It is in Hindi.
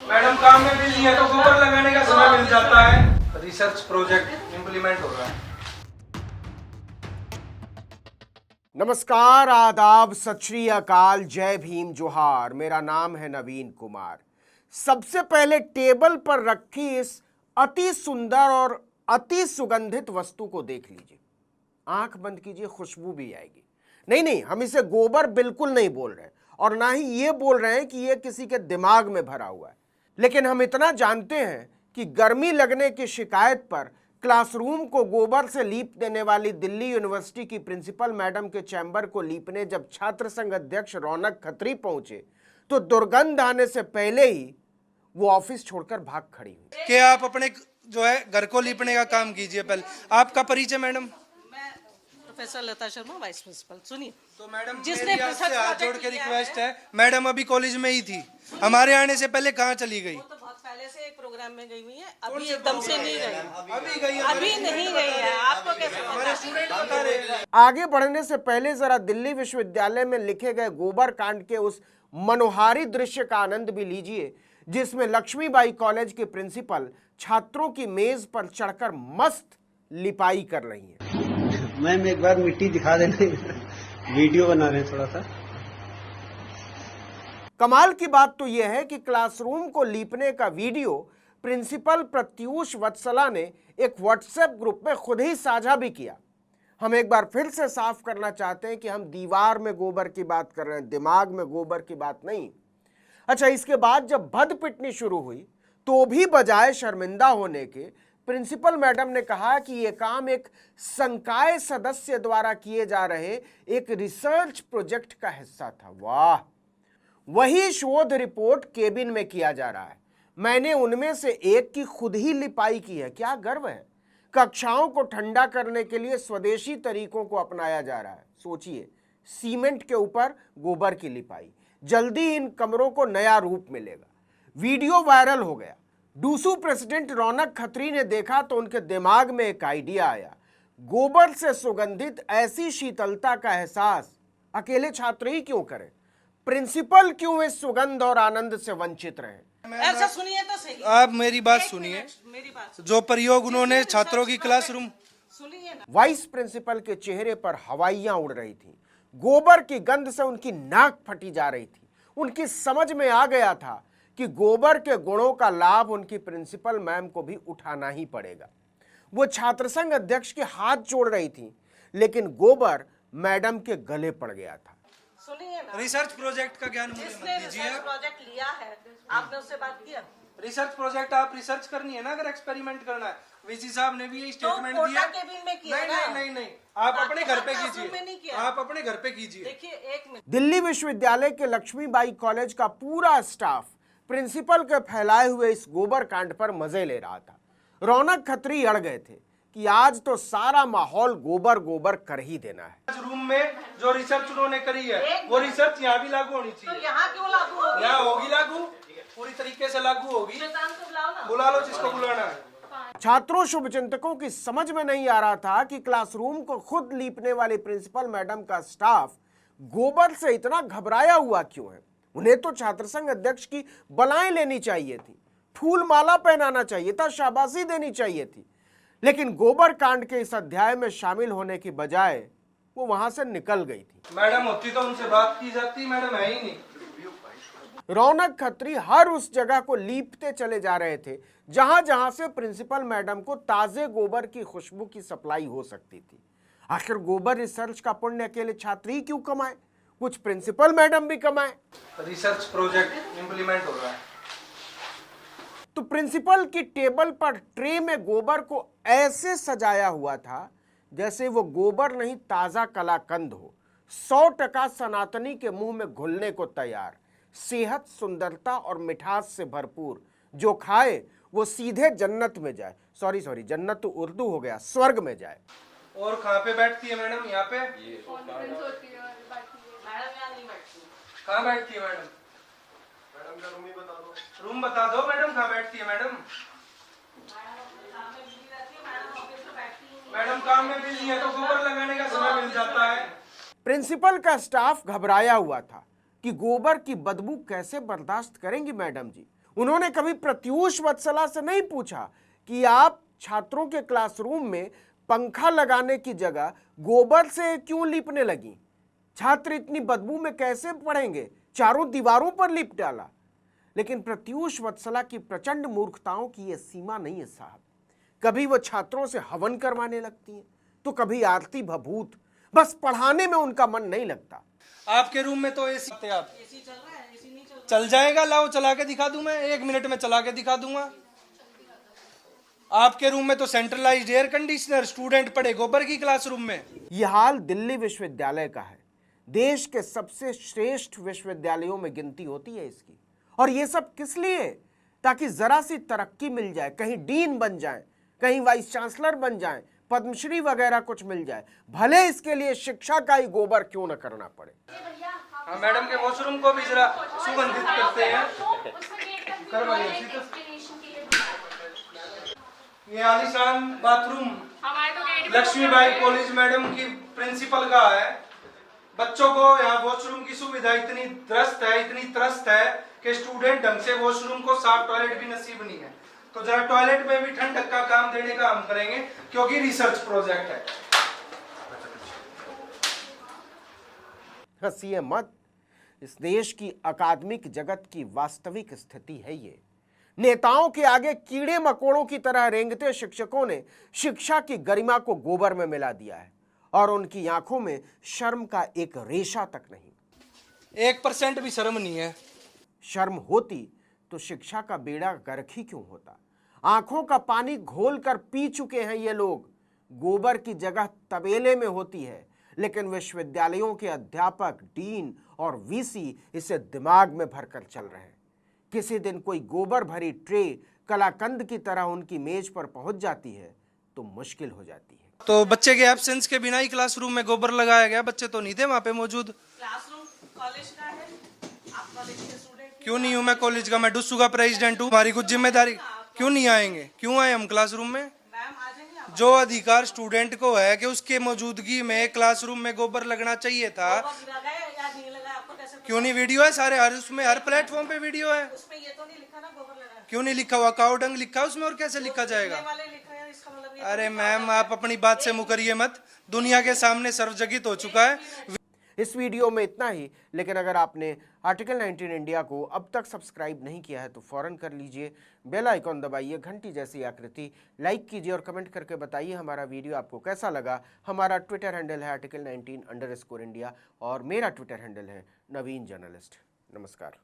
मैडम काम में बिजी है तो गोबर लगाने का समय मिल जाता है। रिसर्च प्रोजेक्ट इम्प्लीमेंट हो रहा है। नमस्कार, आदाब, सत श्री अकाल, जय भीम, जोहार। मेरा नाम है नवीन कुमार। सबसे पहले टेबल पर रखी इस अति सुंदर और अति सुगंधित वस्तु को देख लीजिए। आंख बंद कीजिए, खुशबू भी आएगी। नहीं, हम इसे गोबर बिल्कुल नहीं बोल रहे और ना ही ये बोल रहे हैं कि ये किसी के दिमाग में भरा हुआ है। लेकिन हम इतना जानते हैं कि गर्मी लगने की शिकायत पर क्लासरूम को गोबर से लीप देने वाली दिल्ली यूनिवर्सिटी की प्रिंसिपल मैडम के चैम्बर को लीपने जब छात्र संघ अध्यक्ष रौनक खत्री पहुंचे तो दुर्गंध आने से पहले ही वो ऑफिस छोड़कर भाग खड़ी हुई। कि आप अपने जो है घर को लीपने का काम कीजिए। पहले आपका परिचय मैडम। मैं प्रोफेसर लता शर्मा, वाइस प्रिंसिपल। सुनिए, तो मैडम जिसने मेरी आपसे research हाथ project जोड़ के किया रिक्वेस्ट है, मैडम अभी कॉलेज में ही थी, हमारे आने से पहले कहाँ चली गई? वो तो बहुत पहले से एक प्रोग्राम में गई हुई है, कौन अभी से एकदम से प्रोग्राम नहीं गई। अभी गई है? अभी नहीं गई है, आपको कैसे हमारे पता? स्टूडेंट बता रहे हैं। आगे बढ़ने से पहले जरा दिल्ली विश्वविद्यालय में लिखे गए गोबर कांड के उस मनोहारी दृश्य का आनंद भी लीजिए जिसमें लक्ष्मीबाई कॉलेज के प्रिंसिपल छात्रों की मेज पर चढ़कर मस्त लिपाई कर रही हैं। मैम एक बार मिट्टी दिखा देना, वीडियो बना रहे हैं थोड़ा सा। कमाल की बात तो यह है कि क्लासरूम को लीपने का वीडियो प्रिंसिपल प्रत्यूष वत्सला ने एक व्हाट्सएप ग्रुप में खुद ही साझा भी किया। हम एक बार फिर से साफ करना चाहते हैं कि हम दीवार में गोबर की बात कर रहे हैं, दिमाग में गोबर की बात नहीं। अच्छा, इसके बाद जब भद पिटनी शुरू हुई तो भी बजाय शर्मिंदा होने के प्रिंसिपल मैडम ने कहा कि यह काम एक संकाय सदस्य द्वारा किए जा रहे एक रिसर्च प्रोजेक्ट का हिस्सा था। वाह, वही शोध रिपोर्ट केबिन में किया जा रहा है। मैंने उनमें से एक की खुद ही लिपाई की है। क्या गर्व है। कक्षाओं को ठंडा करने के लिए स्वदेशी तरीकों को अपनाया जा रहा है। सोचिए, सीमेंट के ऊपर गोबर की लिपाई। जल्दी इन कमरों को नया रूप मिलेगा। वीडियो वायरल हो गया। डूसू प्रेसिडेंट रौनक खत्री ने देखा तो उनके दिमाग में एक आइडिया आया। गोबर से सुगंधित ऐसी शीतलता का एहसास अकेले छात्र ही क्यों करें? प्रिंसिपल क्यों इस सुगंध और आनंद से वंचित रहे? ऐसा सुनिए तो सही। आप मेरी बात एक सुनिए। मिनट, मेरी बात सुनिए। जो प्रयोग उन्होंने छात्रों की क्लासरूम सुनिए ना। वाइस प्रिंसिपल के चेहरे पर हवाइयां उड़ रही थीं। गोबर की गंध से उनकी नाक फटी जा रही थी। उनकी समझ में आ गया था कि गोबर के गुणों का लाभ उनकी प्रिंसिपल मैम को भी उठाना ही पड़ेगा। वो छात्र संघ अध्यक्ष के हाथ जोड़ रही थी, लेकिन गोबर मैडम के गले पड़ गया था। सुनिए ना, रिसर्च प्रोजेक्ट का ज्ञान मुझे जिसने मत दीजिए। रिसर्च प्रोजेक्ट लिया है, आपने उससे बात किया? रिसर्च प्रोजेक्ट आप रिसर्च करनी है ना, अगर एक्सपेरिमेंट करना है। वीसी साहब ने भी ये स्टेटमेंट कोटा दिया। केबिन में किया नहीं, ना। नहीं, नहीं, नहीं, आप अपने घर पे क्लासरूम में नहीं कीजिए। किया। आप अपने घर पे कीजिए। देखिए, एक मिनट। दिल्ली विश्वविद्यालय के लक्ष्मीबाई कॉलेज का पूरा स्टाफ प्रिंसिपल के फैलाए हुए इस गोबर कांड पर मजे ले रहा था। रौनक खत्री अड़ गए थे कि आज तो सारा माहौल गोबर गोबर कर ही देना है। आज रूम में जो रिसर्च उन्होंने करी है वो रिसर्च यहाँ भी लागू होनी तो चाहिए। यहाँ क्यों लागू होगी? यहाँ होगी लागू, पूरी तरीके से लागू होगी। शैतान को बुलाओ ना। बुला लो जिसको बुलाना है। छात्रों शुभचिंतकों की समझ में नहीं आ रहा था कि क्लासरूम को खुद लीपने वाली प्रिंसिपल मैडम का स्टाफ गोबर से इतना घबराया हुआ क्यों है। उन्हें तो छात्र संघ अध्यक्ष की बलाएं लेनी चाहिए थी, फूल माला पहनाना चाहिए था, शाबाशी देनी चाहिए थी। लेकिन गोबर कांड के इस अध्याय में शामिल होने की बजाय वो वहां से निकल गई थी। मैडम होती तो उनसे बात की जाती, मैडम है ही नहीं। रौनक खत्री हर उस जगह को लीपते चले जा रहे थे जहां जहां से प्रिंसिपल मैडम को ताजे गोबर की खुशबू की सप्लाई हो सकती थी। आखिर गोबर रिसर्च का पुण्य अकेले छात्र ही क्यों कमाए, कुछ प्रिंसिपल मैडम भी कमाए। रिसर्च प्रोजेक्ट इम्प्लीमेंट हो रहा है। तो प्रिंसिपल की टेबल पर ट्रे में गोबर को ऐसे सजाया हुआ था जैसे वो गोबर नहीं ताजा कलाकंद हो। 100% सनातनी के मुंह में घुलने को तैयार, सेहत, सुंदरता और मिठास से भरपूर। जो खाए वो सीधे जन्नत में जाए। सॉरी, जन्नत तो उर्दू हो गया, स्वर्ग में जाए। और कहाँ पे बैठती है मैडम? यहाँ पे। मैडम यहाँ नहीं बैठती। कहाँ बैठती है मैडम? मैडम का रूम बता दो मैडम, कहाँ बैठती है मैडम? मैडम काम में बिजी है तो गोबर लगाने का समय मिल जाता है। प्रिंसिपल का स्टाफ घबराया हुआ था कि गोबर की बदबू कैसे बर्दाश्त करेंगी मैडम जी। उन्होंने कभी प्रत्यूष वत्सला से नहीं पूछा कि आप छात्रों के क्लासरूम में पंखा लगाने की जगह गोबर से क्यों लीपने लगी? छात्र इतनी बदबू में कैसे पढ़ेंगे? चारों दीवारों पर लीप डाला। लेकिन प्रत्यूष वत्सला की प्रचंड मूर्खताओं की यह सीमा नहीं है साहब। कभी वो छात्रों से हवन करवाने लगती हैं, तो कभी आरती भभूत। बस पढ़ाने में उनका मन नहीं लगता। आपके रूम में तो एसी आप चल जाएगा, लाओ चला के दिखा दूं मैं, 1 मिनट में चला के दिखा दूंगा। आपके रूम में तो सेंट्रलाइज्ड एयर कंडीशनर, स्टूडेंट पढ़े गोबर की क्लासरूम में। यह हाल दिल्ली विश्वविद्यालय का है। देश के सबसे श्रेष्ठ विश्वविद्यालयों में गिनती होती है इसकी। और ये सब किस लिए? ताकि जरा सी तरक्की मिल जाए, कहीं डीन बन जाए, कहीं वाइस चांसलर बन जाए, पद्मश्री वगैरह कुछ मिल जाए, भले इसके लिए शिक्षा का ही गोबर क्यों न करना पड़े। हाँ, मैडम के वॉशरूम को भी जरा सुगंधित करते हैं, करवाइए। ये आलीशान बाथरूम लक्ष्मीबाई कॉलेज मैडम की प्रिंसिपल का है। बच्चों को यहाँ वॉशरूम की सुविधा इतनी त्रस्त है कि स्टूडेंट ढंग से वॉशरूम को साफ टॉयलेट भी नसीब नहीं है। तो जरा टॉयलेट में भी ठंडक का काम देने का हम करेंगे, क्योंकि रिसर्च प्रोजेक्ट है। हंसिए मत, इस देश की अकादमिक जगत की वास्तविक स्थिति है ये। नेताओं के आगे कीड़े मकोड़ों की तरह रेंगते शिक्षकों ने शिक्षा की गरिमा को गोबर में मिला दिया है और उनकी आंखों में शर्म का एक रेशा तक नहीं। 1% भी शर्म नहीं है। शर्म होती तो शिक्षा का बेड़ा गर्क ही क्यों होता? आंखों का पानी घोल कर पी चुके हैं ये लोग। गोबर की जगह तबेले में होती है, लेकिन विश्वविद्यालयों के अध्यापक, डीन और वीसी इसे दिमाग में भरकर चल रहे हैं। किसी दिन कोई गोबर भरी ट्रे कलाकंद की तरह उनकी मेज पर पहुंच जाती है तो मुश्किल हो जाती है। तो बच्चे के एब्सेंस के बिना ही क्लासरूम में गोबर लगाया गया। बच्चे तो नहीं थे वहाँ पे मौजूद। क्लासरूम कॉलेज का है, आप कॉलेज के स्टूडेंट क्यों नहीं हूँ मैं कॉलेज का? मैं डुस्सू का प्रेसिडेंट हूँ। हमारी कुछ जिम्मेदारी। क्यों नहीं आएंगे? क्यों आए हम क्लासरूम में? मैम आ जाएंगे आप। जो अधिकार स्टूडेंट को है कि उसके मौजूदगी में क्लासरूम में गोबर लगना चाहिए था। लगाए या नहीं लगाए आपको कैसे पता? क्यों नहीं? वीडियो है सारे, हर उसमें हर प्लेटफॉर्म पे वीडियो है। उसमें ये तो नहीं लिखा ना गोबर लगाए। क्यों नहीं लिखा हुआ? काउडंग लिखा उसमें, और कैसे लिखा जाएगा? ये वाले लिखा है, इसका मतलब ये अरे मैम, आप अपनी बात से मुकरिए मत। दुनिया के सामने सर्वजगित हो चुका है। इस वीडियो में इतना ही, लेकिन अगर आपने आर्टिकल 19 इंडिया को अब तक सब्सक्राइब नहीं किया है तो फौरन कर लीजिए। बेल आइकॉन दबाइए, घंटी जैसी आकृति, लाइक कीजिए और कमेंट करके बताइए हमारा वीडियो आपको कैसा लगा। हमारा ट्विटर हैंडल है article19_India और मेरा ट्विटर हैंडल है नवीन जर्नलिस्ट। नमस्कार।